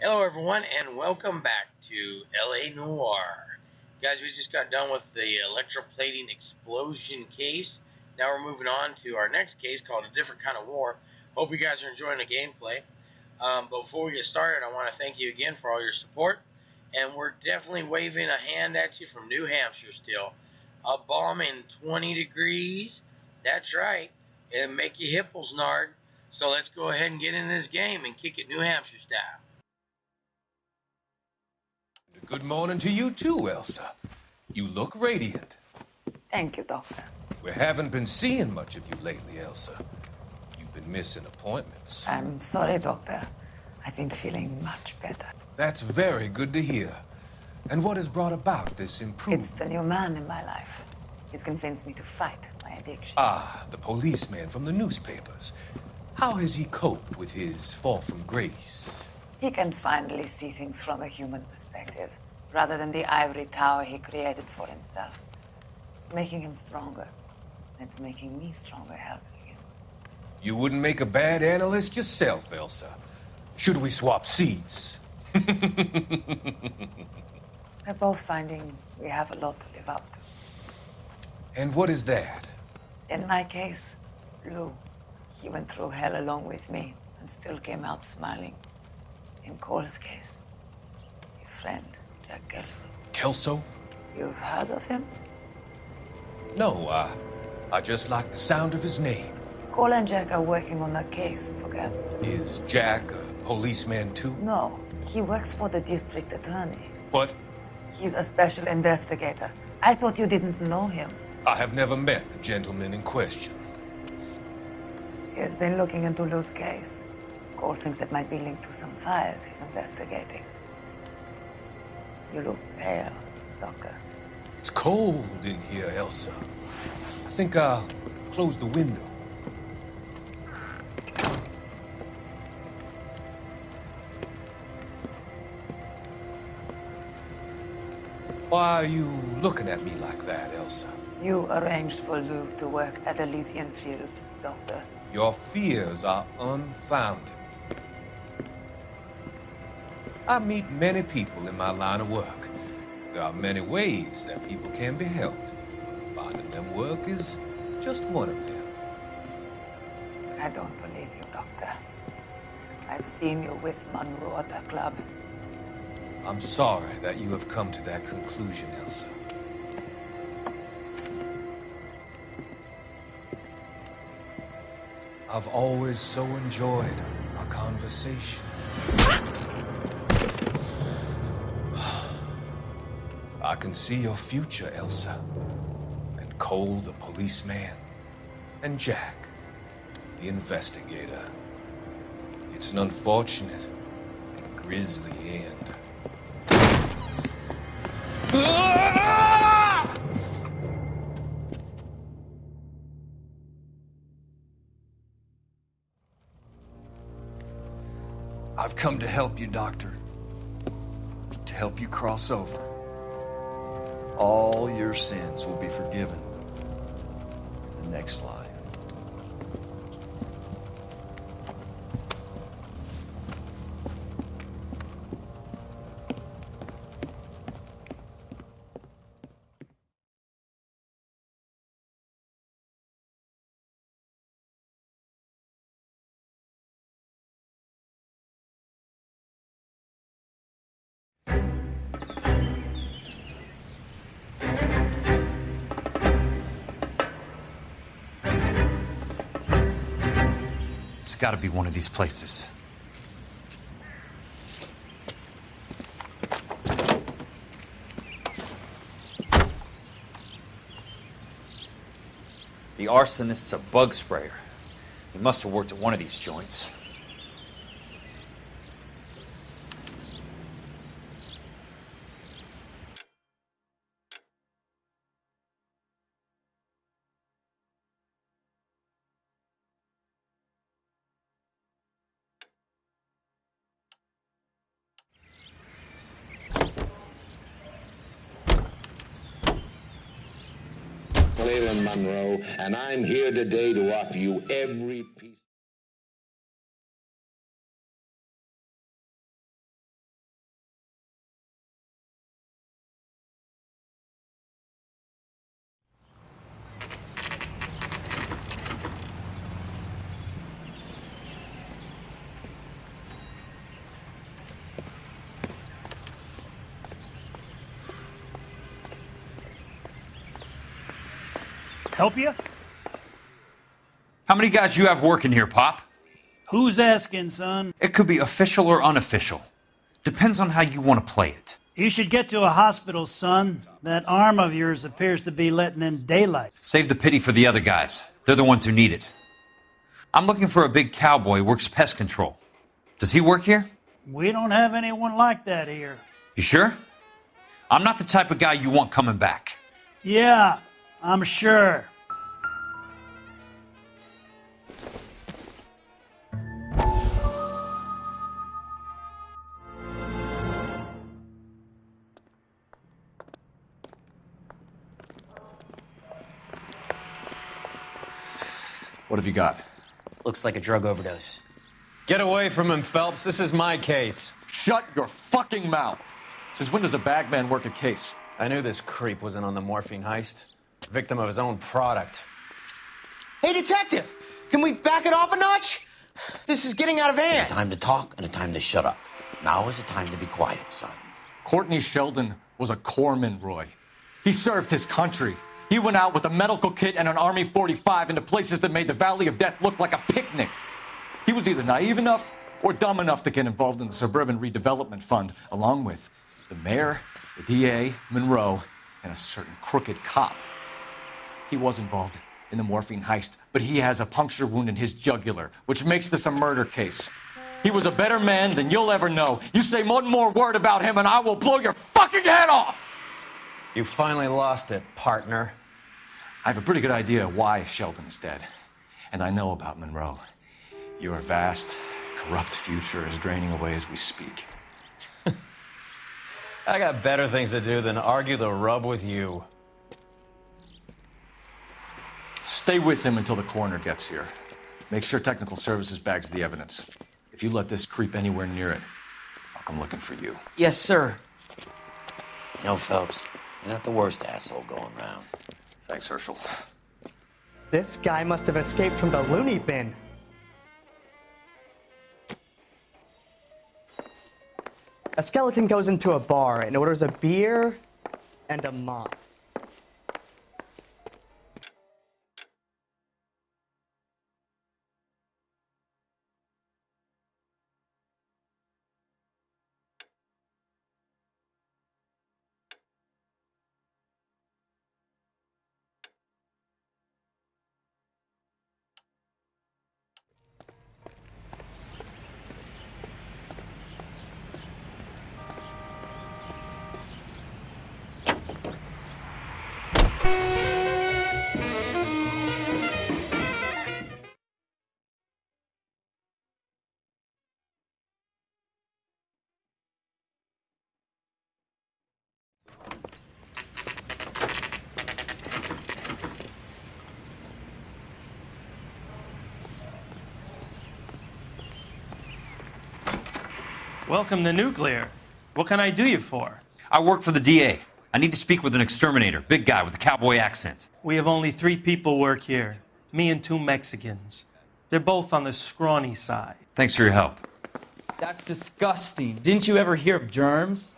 Hello, everyone, and welcome back to LA Noire. Guys, we just got done with the electroplating explosion case. Now we're moving on to our next case called A Different Kind of War. Hope you guys are enjoying the gameplay. But before we get started, I want to thank you again for all your support. And we're definitely waving a hand at you from New Hampshire still. A balm in 20 degrees. That's right. It'll make your hipples nard. So let's go ahead and get in this game and kick it New Hampshire style. Good morning to you too, Elsa. You look radiant. Thank you, Doctor. We haven't been seeing much of you lately, Elsa. You've been missing appointments. I'm sorry, Doctor. I've been feeling much better. That's very good to hear. And what has brought about this improvement? It's the new man in my life. He's convinced me to fight my addiction. Ah, the policeman from the newspapers. How has he coped with his fall from grace? He can finally see things from a human perspective, rather than the ivory tower he created for himself. It's making him stronger. It's making me stronger helping him. You wouldn't make a bad analyst yourself, Elsa. Should we swap seats? We're both finding we have a lot to live up to. And what is that? In my case, Lou. He went through hell along with me and still came out smiling. In Cole's case, his friend, Jack Kelso. Kelso? You've heard of him? No, I just like the sound of his name. Cole and Jack are working on a case together. Is Jack a policeman too? No, he works for the district attorney. What? He's a special investigator. I thought you didn't know him. I have never met the gentleman in question. He has been looking into Lou's case. Cole thinks it might be linked to some fires he's investigating. You look pale, Doctor. It's cold in here, Elsa. I think I'll close the window. Why are you looking at me like that, Elsa? You arranged for Lou to work at Elysian Fields, Doctor. Your fears are unfounded. I meet many people in my line of work. There are many ways that people can be helped. Finding them work is just one of them. I don't believe you, Doctor. I've seen you with Monroe at the club. I'm sorry that you have come to that conclusion, Elsa. I've always so enjoyed our conversation. I can see your future, Elsa. And Cole, the policeman. And Jack, the investigator. It's an unfortunate and grisly end. I've come to help you, Doctor. To help you cross over. All your sins will be forgiven in the next life. It's got to be one of these places. The arsonist's a bug sprayer. He must have worked at one of these joints. Monroe, and I'm here today to offer you every piece Help you? How many guys you have working here, Pop? Who's asking, son? It could be official or unofficial. Depends on how you want to play it. You should get to a hospital, son. That arm of yours appears to be letting in daylight. Save the pity for the other guys. They're the ones who need it. I'm looking for a big cowboy who works pest control. Does he work here? We don't have anyone like that here. You sure? I'm not the type of guy you want coming back. Yeah, I'm sure. What have you got? Looks like a drug overdose. Get away from him, Phelps. This is my case. Shut your fucking mouth! Since when does a bagman work a case? I knew this creep wasn't on the morphine heist. Victim of his own product. Hey, detective! Can we back it off a notch? This is getting out of hand. A time to talk and a time to shut up. Now is the time to be quiet, son. Courtney Sheldon was a corpsman, Roy. He served his country. He went out with a medical kit and an Army 45 into places that made the Valley of Death look like a picnic. He was either naive enough or dumb enough to get involved in the Suburban Redevelopment Fund, along with the mayor, the DA, Monroe, and a certain crooked cop. He was involved in the morphine heist, but he has a puncture wound in his jugular, which makes this a murder case. He was a better man than you'll ever know. You say one more word about him and I will blow your fucking head off! You finally lost it, partner. I have a pretty good idea why Sheldon is dead. And I know about Monroe. Your vast, corrupt future is draining away as we speak. I got better things to do than argue the rub with you. Stay with him until the coroner gets here. Make sure technical services bags the evidence. If you let this creep anywhere near it, I'll come looking for you. Yes, sir. You know, Phelps, you're not the worst asshole going round. Thanks, Herschel. This guy must have escaped from the loony bin. A skeleton goes into a bar and orders a beer and a mop. Welcome to Nuclear. What can I do you for? I work for the DA. I need to speak with an exterminator, big guy with a cowboy accent. We have only 3 people work here. Me and 2 Mexicans. They're both on the scrawny side. Thanks for your help. That's disgusting. Didn't you ever hear of germs?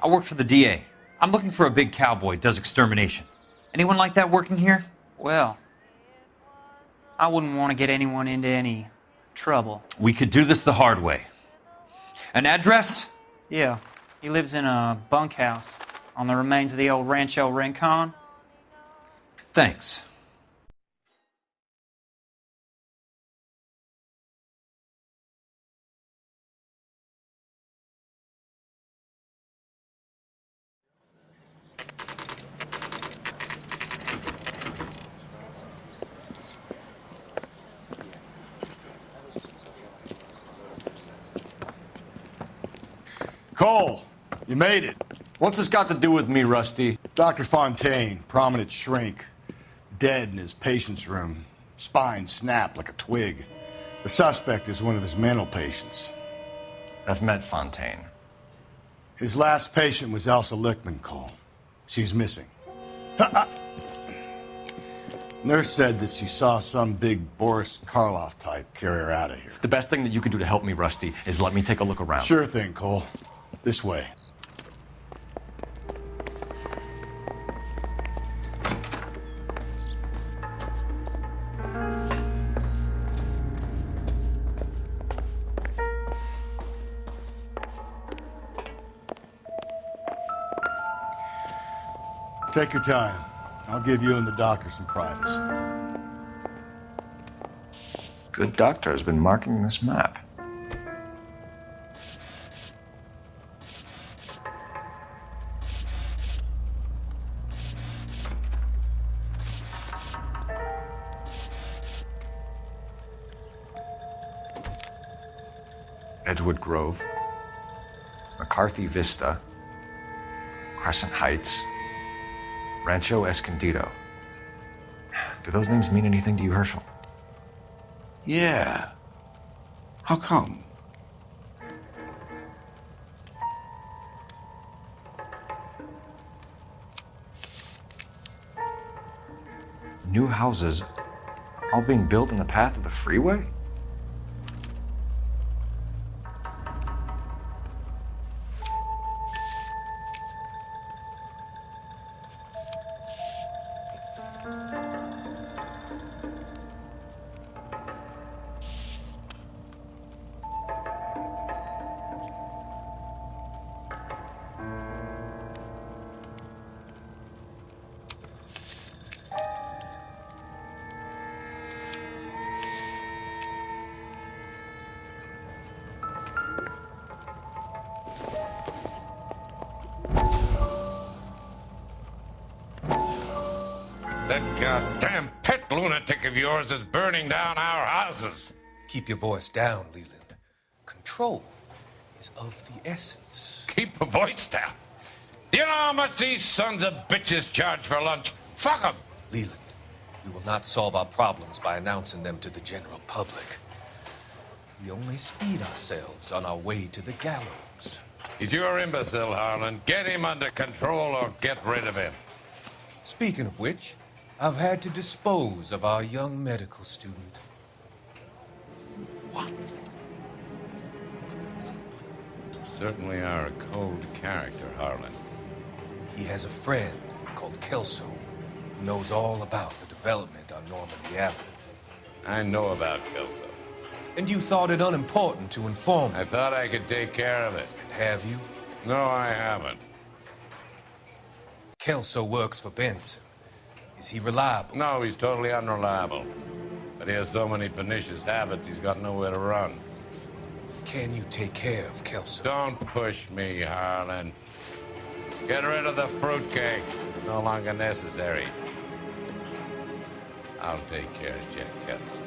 I work for the DA. I'm looking for a big cowboy who does extermination. Anyone like that working here? Well, I wouldn't want to get anyone into any trouble. We could do this the hard way. An address? Yeah, he lives in a bunkhouse on the remains of the old Rancho Rincon. Thanks. Cole, you made it. What's this got to do with me, Rusty? Dr. Fontaine, prominent shrink, dead in his patient's room. Spine snapped like a twig. The suspect is one of his mental patients. I've met Fontaine. His last patient was Elsa Lichtman, Cole. She's missing. Nurse said that she saw some big Boris Karloff type carry her out of here. The best thing that you can do to help me, Rusty, is let me take a look around. Sure thing, Cole. This way. Take your time. I'll give you and the doctor some privacy. Good doctor has been marking this map. Edgewood Grove, McCarthy Vista, Crescent Heights, Rancho Escondido. Do those names mean anything to you, Herschel? Yeah. How come? New houses all being built in the path of the freeway? That goddamn pet lunatic of yours is burning down our houses. Keep your voice down, Leland. Control is of the essence. Keep your voice down. Do you know how much these sons of bitches charge for lunch? Fuck them. Leland, we will not solve our problems by announcing them to the general public. We only speed ourselves on our way to the gallows. He's your imbecile, Harlan. Get him under control or get rid of him. Speaking of which, I've had to dispose of our young medical student. What? You certainly are a cold character, Harlan. He has a friend called Kelso who knows all about the development on Normandy Avenue. I know about Kelso. And you thought it unimportant to inform me. I thought I could take care of it. Have you? No, I haven't. Kelso works for Benson. Is he reliable? No, he's totally unreliable. But he has so many pernicious habits, he's got nowhere to run. Can you take care of Kelso? Don't push me, Harlan. Get rid of the fruitcake. It's no longer necessary. I'll take care of Jack Kelso.